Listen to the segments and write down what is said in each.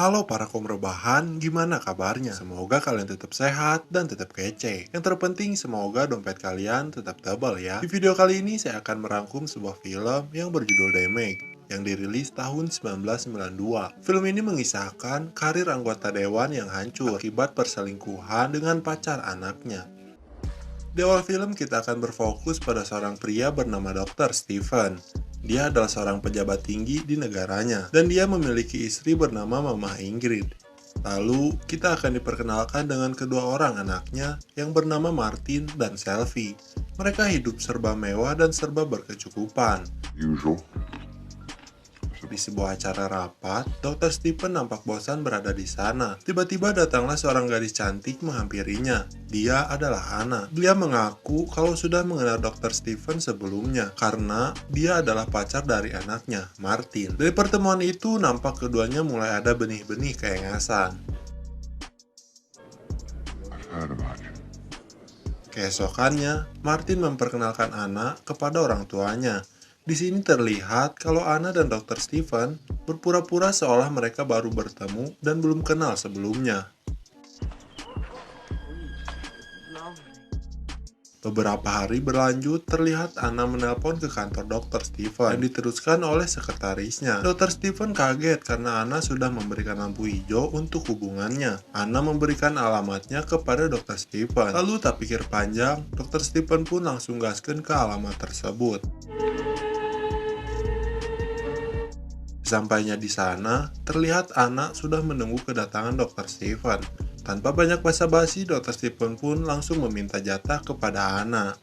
Halo para kaum rebahan, gimana kabarnya? Semoga kalian tetap sehat dan tetap kece. Yang terpenting semoga dompet kalian tetap tebal ya. Di video kali ini saya akan merangkum sebuah film yang berjudul Damage yang dirilis tahun 1992. Film ini mengisahkan karir anggota dewan yang hancur akibat perselingkuhan dengan pacar anaknya. Di awal film kita akan berfokus pada seorang pria bernama Dr. Stephen. Dia adalah seorang pejabat tinggi di negaranya, dan dia memiliki istri bernama Mama Ingrid. Lalu, kita akan diperkenalkan dengan kedua orang anaknya yang bernama Martin dan Selvi. Mereka hidup serba mewah dan serba berkecukupan. Usual. Di sebuah acara rapat, Dr. Stephen nampak bosan berada di sana. Tiba-tiba datanglah seorang gadis cantik menghampirinya. Dia adalah Anna. Dia mengaku kalau sudah mengenal Dr. Stephen sebelumnya, karena dia adalah pacar dari anaknya, Martin. Dari pertemuan itu, nampak keduanya mulai ada benih-benih keengasan. I've heard about you. Keesokannya, Martin memperkenalkan Anna kepada orang tuanya. Di sini terlihat kalau Anna dan Dr. Stephen berpura-pura seolah mereka baru bertemu dan belum kenal sebelumnya. Beberapa hari berlanjut, terlihat Anna menelpon ke kantor Dr. Stephen dan diteruskan oleh sekretarisnya. Dr. Stephen kaget karena Anna sudah memberikan lampu hijau untuk hubungannya. Anna memberikan alamatnya kepada Dr. Stephen. Lalu tak pikir panjang, Dr. Stephen pun langsung gasken ke alamat tersebut. Sampainya di sana, terlihat Anna sudah menunggu kedatangan Dr. Stephen. Tanpa banyak basa-basi, Dr. Stephen pun langsung meminta jatah kepada Anna.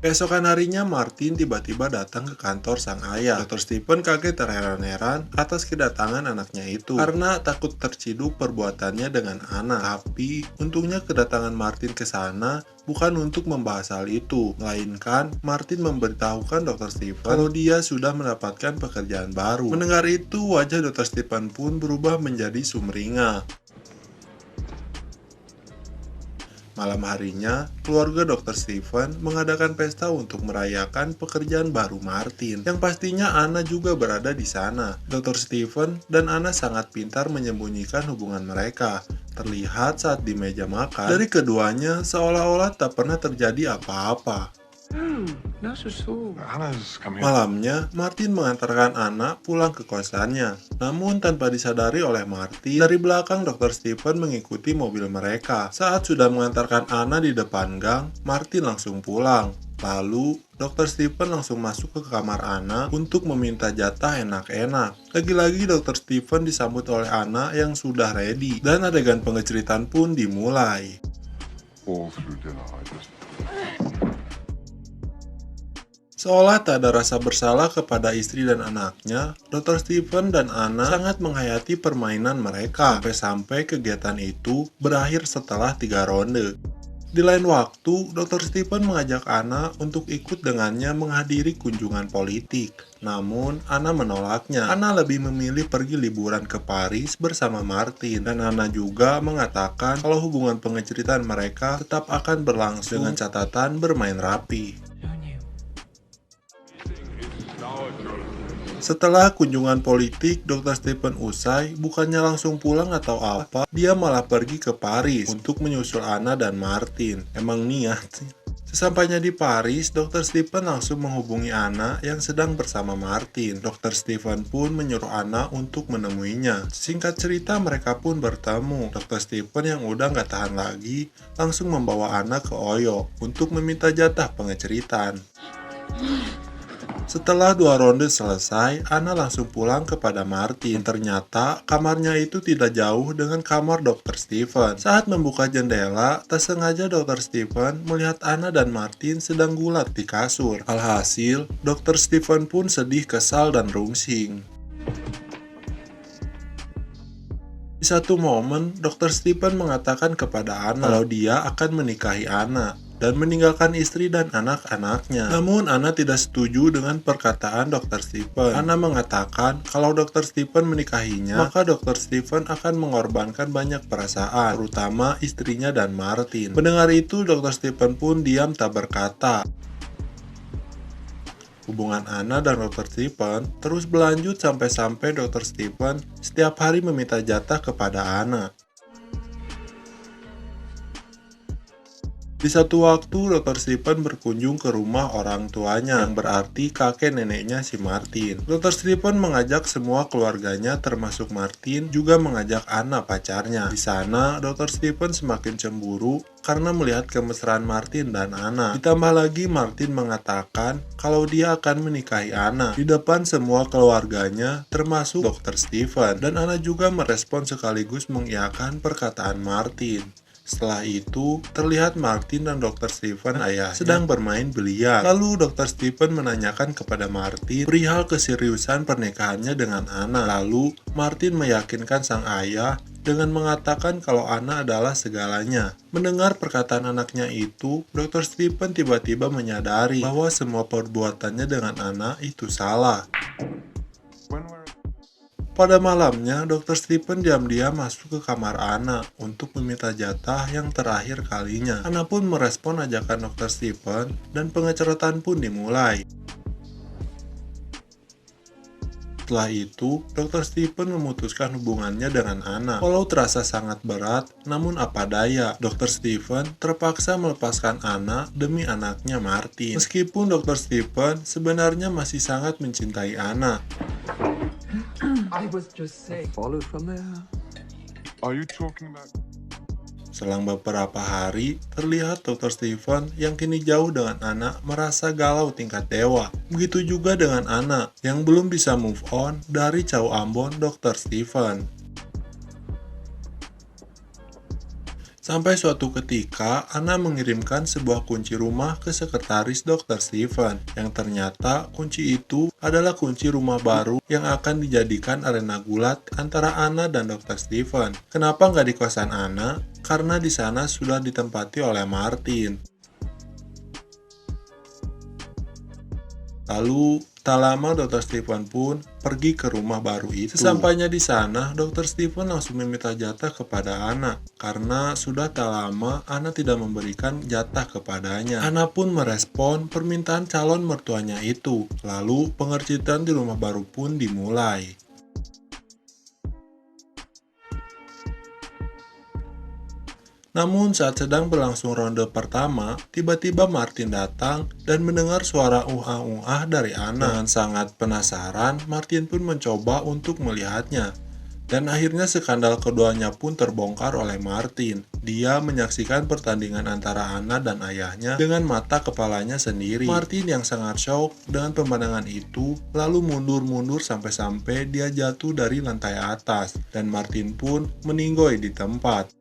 Keesokan harinya, Martin tiba-tiba datang ke kantor sang ayah. Dr. Stephen kaget terheran-heran atas kedatangan anaknya itu, karena takut terciduk perbuatannya dengan Anna. Tapi, untungnya kedatangan Martin ke sana bukan untuk membahas hal itu, melainkan Martin memberitahukan Dr. Stephen kalau dia sudah mendapatkan pekerjaan baru. Mendengar itu, wajah Dr. Stephen pun berubah menjadi sumringah. Malam harinya, keluarga Dr. Stephen mengadakan pesta untuk merayakan pekerjaan baru Martin, yang pastinya Anna juga berada di sana. Dr. Stephen dan Anna sangat pintar menyembunyikan hubungan mereka. Terlihat saat di meja makan, dari keduanya seolah-olah tak pernah terjadi apa-apa. Anna's come here. Malamnya, Martin mengantarkan Anna pulang ke kosannya. Namun tanpa disadari oleh Martin, dari belakang Dr. Stephen mengikuti mobil mereka. Saat sudah mengantarkan Anna di depan gang, Martin langsung pulang. Lalu, Dr. Stephen langsung masuk ke kamar Anna untuk meminta jatah enak-enak. Lagi-lagi Dr. Stephen disambut oleh Anna yang sudah ready, dan adegan pengeceritaan pun dimulai. All through dinner, I just... Seolah tak ada rasa bersalah kepada istri dan anaknya, Dr. Stephen dan Anna sangat menghayati permainan mereka, sampai-sampai kegiatan itu berakhir setelah 3 ronde. Di lain waktu, Dr. Stephen mengajak Anna untuk ikut dengannya menghadiri kunjungan politik. Namun, Anna menolaknya. Anna lebih memilih pergi liburan ke Paris bersama Martin, dan Anna juga mengatakan kalau hubungan pengeceritaan mereka tetap akan berlangsung dengan catatan bermain rapi. Setelah kunjungan politik Dr. Stephen usai, bukannya langsung pulang atau apa, dia malah pergi ke Paris untuk menyusul Anna dan Martin. Emang niat sih. Sesampainya di Paris, Dr. Stephen langsung menghubungi Anna yang sedang bersama Martin. Dr. Stephen pun menyuruh Anna untuk menemuinya. Singkat cerita, mereka pun bertemu. Dr. Stephen yang udah gak tahan lagi, langsung membawa Anna ke Oyo untuk meminta jatah pengeceritaan. Setelah 2 ronde selesai, Anna langsung pulang kepada Martin. Ternyata, kamarnya itu tidak jauh dengan kamar Dr. Stephen. Saat membuka jendela, tak sengaja Dr. Stephen melihat Anna dan Martin sedang gulat di kasur. Alhasil, Dr. Stephen pun sedih, kesal, dan rungsing. Di satu momen, Dr. Stephen mengatakan kepada Anna kalau dia akan menikahi Anna dan meninggalkan istri dan anak-anaknya. Namun Anna tidak setuju dengan perkataan Dr. Stephen. Anna mengatakan kalau Dr. Stephen menikahinya, maka Dr. Stephen akan mengorbankan banyak perasaan, terutama istrinya dan Martin. Mendengar itu, Dr. Stephen pun diam tak berkata. Hubungan Anna dan Dr. Stephen terus berlanjut sampai-sampai Dr. Stephen setiap hari meminta jatah kepada Anna. Di satu waktu, Dr. Stephen berkunjung ke rumah orang tuanya, yang berarti kakek neneknya si Martin. Dr. Stephen mengajak semua keluarganya, termasuk Martin, juga mengajak Anna pacarnya. Di sana, Dr. Stephen semakin cemburu karena melihat kemesraan Martin dan Anna. Ditambah lagi, Martin mengatakan kalau dia akan menikahi Anna di depan semua keluarganya, termasuk Dr. Stephen. Dan Anna juga merespon sekaligus mengiyakan perkataan Martin. Setelah itu, terlihat Martin dan Dr. Stephen ayahnya sedang bermain biliar. Lalu Dr. Stephen menanyakan kepada Martin perihal keseriusan pernikahannya dengan Anna. Lalu, Martin meyakinkan sang ayah dengan mengatakan kalau Anna adalah segalanya. Mendengar perkataan anaknya itu, Dr. Stephen tiba-tiba menyadari bahwa semua perbuatannya dengan Anna itu salah. Pada malamnya, Dr. Stephen diam-diam masuk ke kamar Anna untuk meminta jatah yang terakhir kalinya. Anna pun merespon ajakan Dr. Stephen dan pengeceretan pun dimulai. Setelah itu, Dr. Stephen memutuskan hubungannya dengan Anna. Walau terasa sangat berat, namun apa daya, Dr. Stephen terpaksa melepaskan Anna demi anaknya Martin. Meskipun Dr. Stephen sebenarnya masih sangat mencintai Anna. I was just saying. Followed from there. Are you talking about? Selang beberapa hari, terlihat Dr. Stephen yang kini jauh dengan Anna merasa galau tingkat dewa. Begitu juga dengan Anna yang belum bisa move on dari Chow Ambon Dr. Stephen. Sampai suatu ketika, Anna mengirimkan sebuah kunci rumah ke sekretaris Dr. Stephen, yang ternyata kunci itu adalah kunci rumah baru yang akan dijadikan arena gulat antara Anna dan Dr. Stephen. Kenapa nggak di kosan Anna? Karena di sana sudah ditempati oleh Martin. Lalu, tak lama Dr. Stephen pun pergi ke rumah baru itu. Sesampainya di sana, Dr. Stephen langsung meminta jatah kepada Anna, karena sudah tak lama Anna tidak memberikan jatah kepadanya. Anna pun merespon permintaan calon mertuanya itu. Lalu, pengerjaan di rumah baru pun dimulai. Namun saat sedang berlangsung ronde pertama, tiba-tiba Martin datang dan mendengar suara uah-uah dari Anna. Dengan sangat penasaran, Martin pun mencoba untuk melihatnya. Dan akhirnya skandal keduanya pun terbongkar oleh Martin. Dia menyaksikan pertandingan antara Anna dan ayahnya dengan mata kepalanya sendiri. Martin yang sangat shock dengan pemandangan itu, lalu mundur-mundur sampai-sampai dia jatuh dari lantai atas. Dan Martin pun meninggoy di tempat.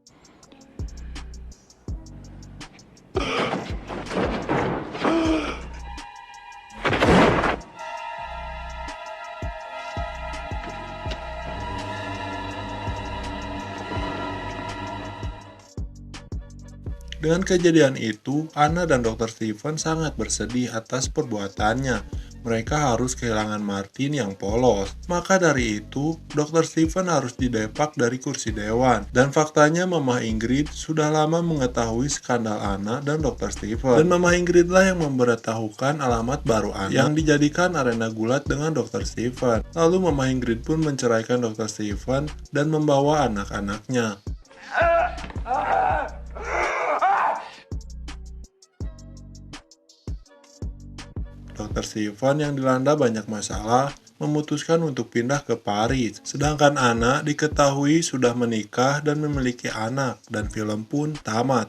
Dengan kejadian itu, Anna dan Dr. Stephen sangat bersedih atas perbuatannya. Mereka harus kehilangan Martin yang polos. Maka dari itu, Dr. Stephen harus didepak dari kursi dewan. Dan faktanya Mama Ingrid sudah lama mengetahui skandal Anna dan Dr. Stephen. Dan Mama Ingrid lah yang memberitahukan alamat baru Anna yang dijadikan arena gulat dengan Dr. Stephen. Lalu Mama Ingrid pun menceraikan Dr. Stephen dan membawa anak-anaknya. Dr. Stephen yang dilanda banyak masalah memutuskan untuk pindah ke Paris. Sedangkan Anna diketahui sudah menikah dan memiliki anak, dan film pun tamat.